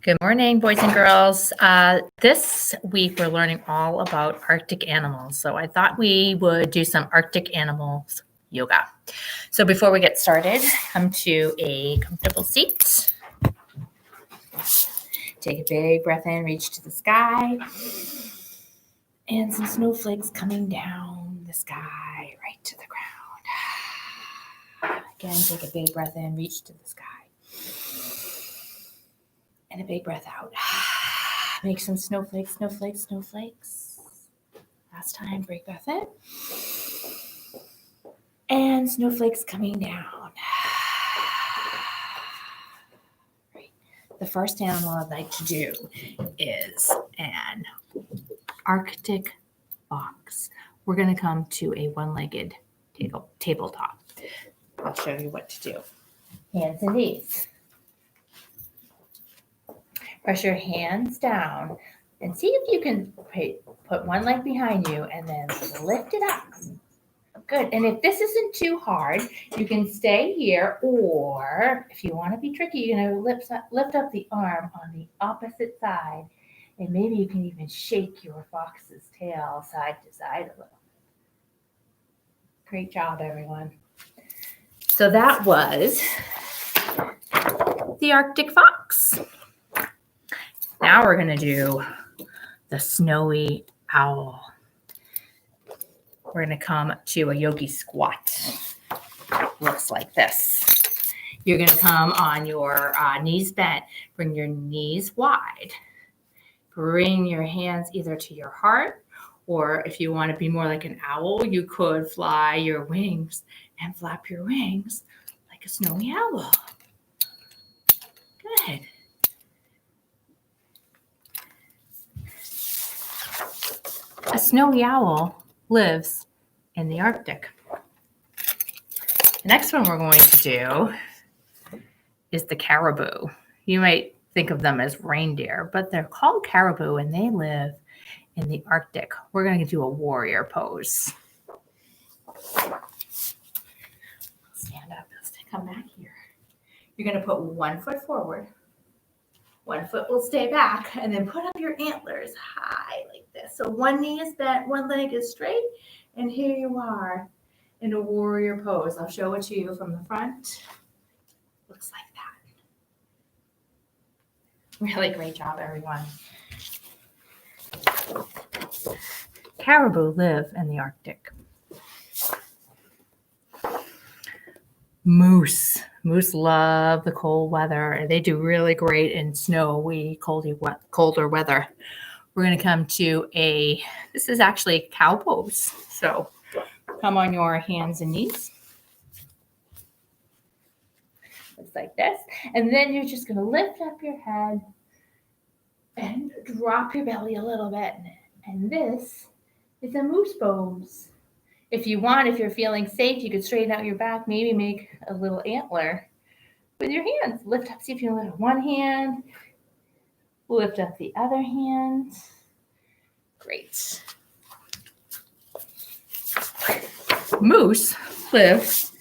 Good morning, boys and girls. This week we're learning all about Arctic animals. So I thought we would do some Arctic animals yoga. So before we get started, come to a comfortable seat. Take a big breath in, reach to the sky. And some snowflakes coming down the sky, right to the ground. Again, take a big breath in, reach to the sky. And a big breath out. Make some snowflakes, snowflakes, snowflakes. Last time, big breath in. And snowflakes coming down. Great. The first animal I'd like to do is an Arctic fox. We're going to come to a one-legged tabletop. I'll show you what to do. Hands and knees. Press your hands down and see if you can put one leg behind you and then lift it up. Good. And if this isn't too hard, you can stay here, or if you want to be tricky, you're going to lift up the arm on the opposite side, and maybe you can even shake your fox's tail side to side a little. Great job, everyone. So that was the Arctic fox. Now we're going to do the snowy owl. We're going to come to a yogi squat. It looks like this. You're going to come on your knees bent. Bring your knees wide. Bring your hands either to your heart, or if you want to be more like an owl, you could fly your wings and flap your wings like a snowy owl. Good. A snowy owl lives in the Arctic. The next one we're going to do is the caribou. You might think of them as reindeer, but they're called caribou and they live in the Arctic. We're going to do a warrior pose. Stand up. Let's come back here. You're going to put 1 foot forward. 1 foot will stay back, and then put up your antlers high like this. So one knee is bent, one leg is straight, and here you are in a warrior pose. I'll show it to you from the front. Looks like that. Really great job, everyone. Caribou live in the Arctic. Moose. Moose love the cold weather. They do really great in snowy, colder weather. We're going to come to this is actually a cow pose. So come on your hands and knees. Looks like this. And then you're just going to lift up your head and drop your belly a little bit. And this is a moose pose. If you want, if you're feeling safe, you could straighten out your back, maybe make a little antler with your hands. Lift up, see if you can lift up one hand. Lift up the other hand. Great. Moose live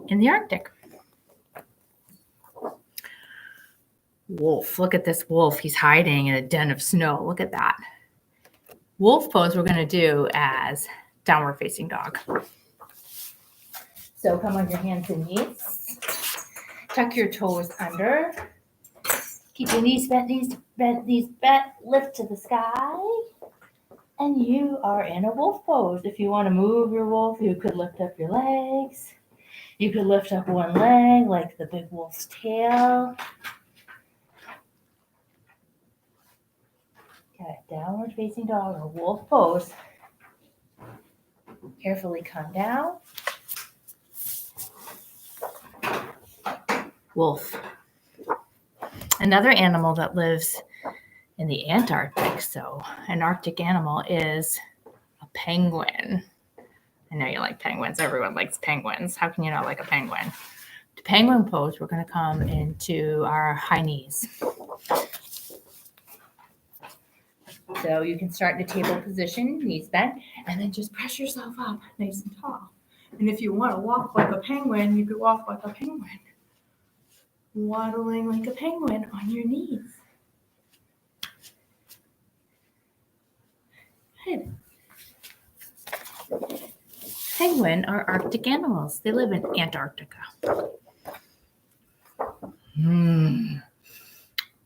in the Arctic. Wolf. Look at this wolf. He's hiding in a den of snow. Look at that. Wolf pose we're going to do as downward facing dog. So come on your hands and knees. Tuck your toes under. Keep your knees bent, knees bent. Lift to the sky. And you are in a wolf pose. If you want to move your wolf, you could lift up your legs. You could lift up one leg like the big wolf's tail. Okay, downward facing dog or wolf pose. Carefully come down. Wolf. Another animal that lives in the Antarctic. So an Arctic animal is a penguin. I know you like penguins. Everyone likes penguins. How can you not like a penguin? The penguin pose, we're going to come into our high knees. So you can start in a table position, knees bent, and then just press yourself up nice and tall. And if you want to walk like a penguin, you could walk like a penguin. Waddling like a penguin on your knees. Good. Penguin are Arctic animals. They live in Antarctica.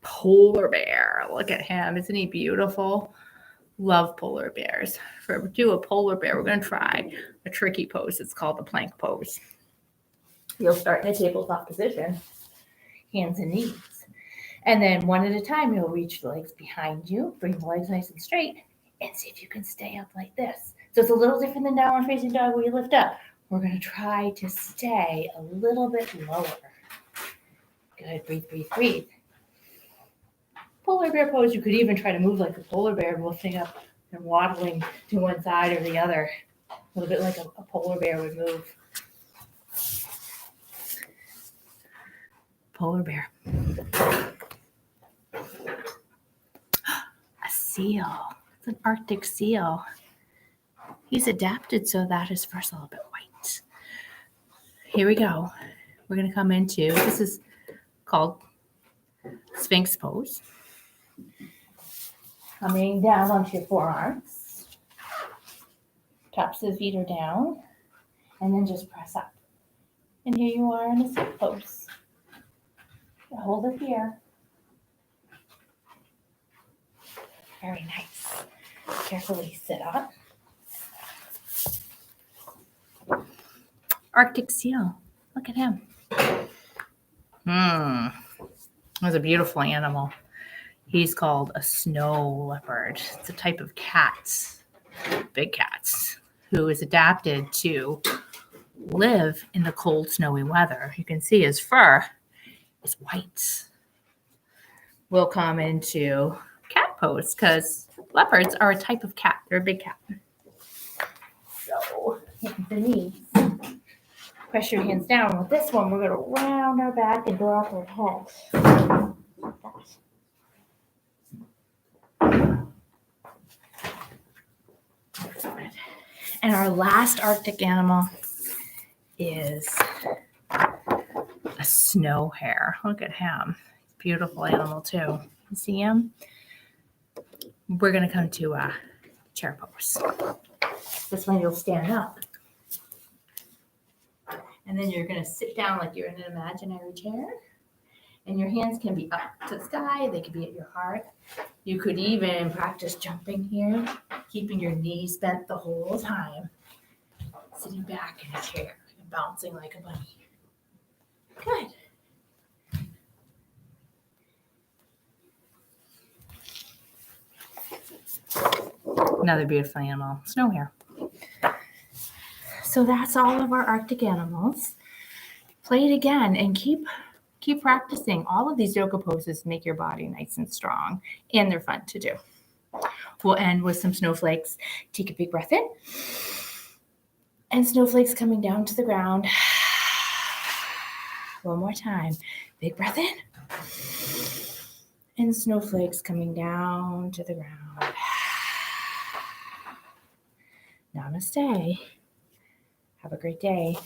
Polar bear. Look at him. Isn't he beautiful? Love polar bears. For do a polar bear, we're going to try a tricky pose. It's called the plank pose. You'll start in a tabletop position, hands and knees. And then one at a time, you'll reach the legs behind you, bring the legs nice and straight, and see if you can stay up like this. So it's a little different than downward facing dog where you lift up. We're going to try to stay a little bit lower. Good. Breathe, breathe, breathe. Polar bear pose, you could even try to move like a polar bear, lifting up and waddling to one side or the other. A little bit like a polar bear would move. Polar bear. A seal. It's an Arctic seal. He's adapted so that his fur's a little bit white. Here we go. We're going to come into, this is called Sphinx pose. Coming down onto your forearms. Tops of the feet are down. And then just press up. And here you are in a sit pose. Hold it here. Very nice. Carefully sit up. Arctic seal. Look at him. That's a beautiful animal. He's called a snow leopard. It's a type of cat, big cats, who is adapted to live in the cold, snowy weather. You can see his fur is white. We'll come into cat pose because leopards are a type of cat. They're a big cat. So, hands and knees. Press your hands down. With this one, we're going to round our back and drop our head. Like that. And our last Arctic animal is a snow hare. Look at him. Beautiful animal too. You see him? We're going to come to a chair pose. This one you'll stand up. And then you're going to sit down like you're in an imaginary chair. And your hands can be up to the sky. They could be at your heart. You could even practice jumping here, keeping your knees bent the whole time. Sitting back in a chair and bouncing like a bunny. Good. Another beautiful animal, snow hare. So that's all of our Arctic animals. Play it again and keep practicing. All of these yoga poses make your body nice and strong, and they're fun to do. We'll end with some snowflakes. Take a big breath in. And snowflakes coming down to the ground. One more time. Big breath in. And snowflakes coming down to the ground. Namaste. Have a great day.